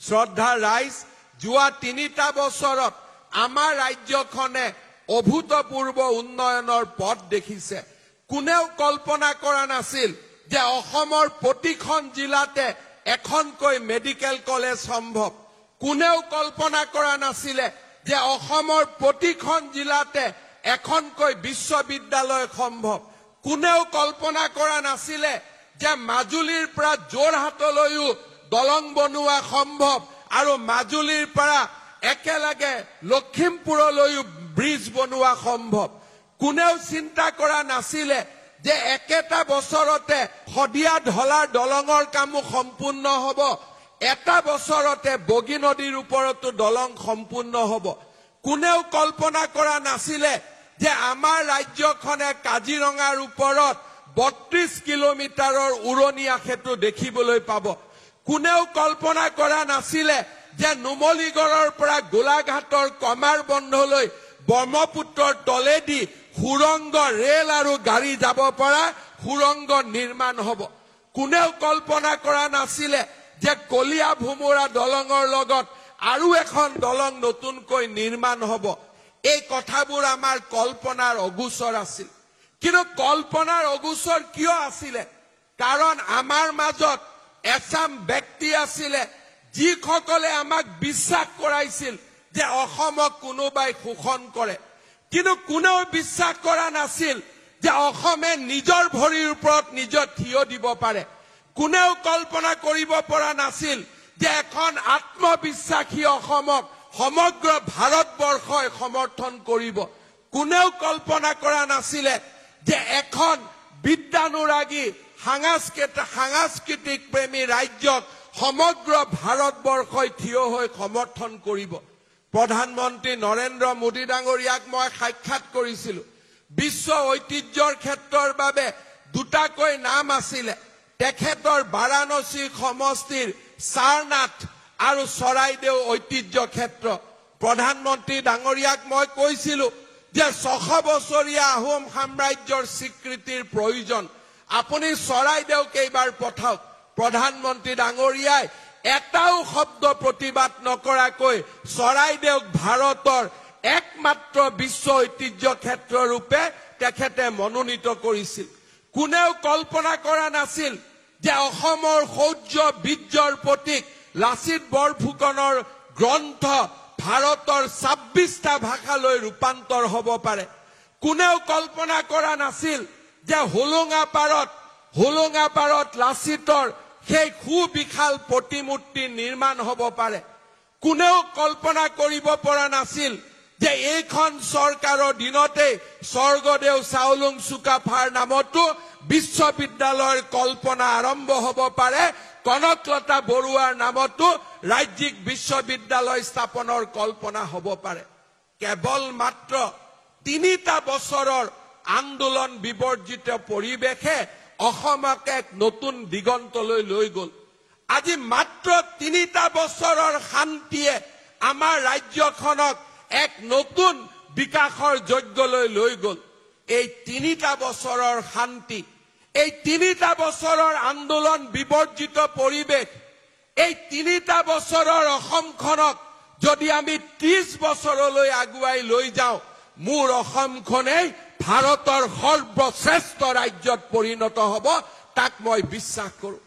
শ্ৰদ্ধাৰ ৰাইজ, যোৱা 3টা বছৰত আমাৰ ৰাজ্যখনে অভূতপূৰ্ব উন্নয়নৰ পথ দেখিছে। কোনেও কল্পনা কৰা নাছিল যে অসমৰ প্ৰতিখন জিলাতে এখনকৈ মেডিকেল কলেজ সম্ভৱ। কোনেও কল্পনা কৰা নাছিলে যে অসমৰ প্ৰতিখন জিলাতে এখনকৈ বিশ্ববিদ্যালয় সম্ভৱ। কোনেও কল্পনা কৰা নাছিলে যে মাজুলীৰ পৰা যোৰহাটলৈও দলং বনোৱা সম্ভৱ আৰু মাজুলীৰ পৰা একেলগে লখিমপুৰলৈও ব্ৰিজ বনোৱা সম্ভৱ। কোনেও চিন্তা কৰা নাছিলে যে একেটা বছৰতে শদিয়া ঢলাৰ দলঙৰ কামো সম্পূৰ্ণ হ'ব, এটা বছৰতে বগী নদীৰ ওপৰতো দলং সম্পূৰ্ণ হ'ব। কোনেও কল্পনা কৰা নাছিলে যে আমাৰ ৰাজ্যখনে কাজিৰঙাৰ ওপৰত 32 কিলোমিটাৰৰ উৰণীয়া সেতু দেখিবলৈ পাব। কোনেও কল্পনা কৰা নাছিলে যে নুমলীগড়ৰ পৰা গোলাঘাটৰ কমাৰ বন্ধলৈ ব্ৰহ্মপুত্ৰৰ তলেদি সুৰংগ ৰেল আৰু গাড়ী যাব পৰা সুৰংগ নিৰ্মাণ হ'ব। কোনেও কল্পনা কৰা নাছিলে যে কলীয়া ভোমোৰা দলঙৰ লগত আৰু এখন দলং নতুনকৈ নিৰ্মাণ হ'ব। এই কথাবোৰ আমাৰ কল্পনাৰ অগোচৰ আছিল। কিন্তু কল্পনাৰ অগোচৰ কিয় আছিলে? কাৰণ আমাৰ মাজত এচাম ব্যক্তি আছিলে যিসকলে আমাক বিশ্বাস কৰাইছিল যে অসমক কোনোবাই শোষণ কৰে। কিন্তু কোনেও বিশ্বাস কৰা নাছিল যে অসমে নিজৰ ভৰিৰ ওপৰত নিজৰ থিয় দিব পাৰে। কোনেও কল্পনা কৰিব পৰা নাছিল যে এখন আত্মবিশ্বাসী অসমক সমগ্ৰ ভাৰতবৰ্ষই সমৰ্থন কৰিব। কোনেও কল্পনা কৰা নাছিলে যে এখন বিদ্যানুৰাগী সাংস্কৃতিক প্ৰেমী ৰাজ্যক সমগ্ৰ ভাৰতবৰ্ষই থিয় হৈ সমৰ্থন কৰিব। প্ৰধানমন্ত্ৰী নৰেন্দ্ৰ মোদী ডাঙৰীয়াক মই সাক্ষাৎ কৰিছিলো। বিশ্ব ঐতিহ্যৰ ক্ষেত্ৰৰ বাবে 2টাকৈ নাম আছিলে। তেখেতৰ বাৰাণসী সমষ্টিৰ সাৰনাথ আৰু চৰাইদেউ ঐতিহ্য ক্ষেত্ৰ। প্ৰধানমন্ত্ৰী ডাঙৰীয়াক মই কৈছিলো যে 600 বছৰীয়া আহোম সাম্ৰাজ্যৰ স্বীকৃতিৰ প্ৰয়োজন। আপুনি চৰাইদেউক এইবাৰ পঠাওক। প্ৰধানমন্ত্ৰী ডাঙৰীয়াই এটাও শব্দ প্ৰতিবাদ নকৰাকৈ চৰাইদেউক ভাৰতৰ একমাত্ৰ বিশ্ব ঐতিহ্য ক্ষেত্ৰ ৰূপে তেখেতে মনোনীত কৰিছিল। কোনেও কল্পনা কৰা নাছিল যে অসমৰ শৌৰ্য বীৰ্যৰ প্ৰতীক লাচিত বৰফুকনৰ গ্ৰন্থ ভাৰতৰ 26টা ভাষালৈ ৰূপান্তৰ হ'ব পাৰে। কোনেও কল্পনা কৰা নাছিল যে হোলোঙা পাৰত লাচিতৰ সেই সুবিশাল প্ৰতিমূৰ্তি নিৰ্মাণ হ'ব পাৰে। কোনেও কল্পনা কৰিব পৰা নাছিল যে এইখন চৰকাৰৰ দিনতে স্বৰ্গদেউ চাওলুং চুকাফাৰ নামতো বিশ্ববিদ্যালয়ৰ কল্পনা আৰম্ভ হ'ব পাৰে। কনকলতা বৰুৱাৰ নামতো ৰাজ্যিক বিশ্ববিদ্যালয় স্থাপনৰ কল্পনা হ'ব পাৰে। কেৱল মাত্ৰ 3টা বছৰৰ আন্দোলন বিবৰ্জিত পৰিৱেশে অসমক এক নতুন দিগন্তলৈ লৈ গ'ল। আজি মাত্ৰ 3টা বছৰৰ শান্তিয়ে আমাৰ ৰাজ্যখনক এক নতুন বিকাশৰ যজ্ঞলৈ লৈ গ'ল। এই 3টা বছৰৰ শান্তি, এই 3টা বছৰৰ আন্দোলন বিবৰ্জিত পৰিৱেশ, এই 3টা বছৰৰ অসমখনক যদি আমি 30 বছৰলৈ আগুৱাই লৈ যাওঁ, মোৰ অসমখনেই ভাৰতৰ সৰ্বশ্ৰেষ্ঠ ৰাজ্যত পৰিণত হ'ব, তাক মই বিশ্বাস কৰোঁ।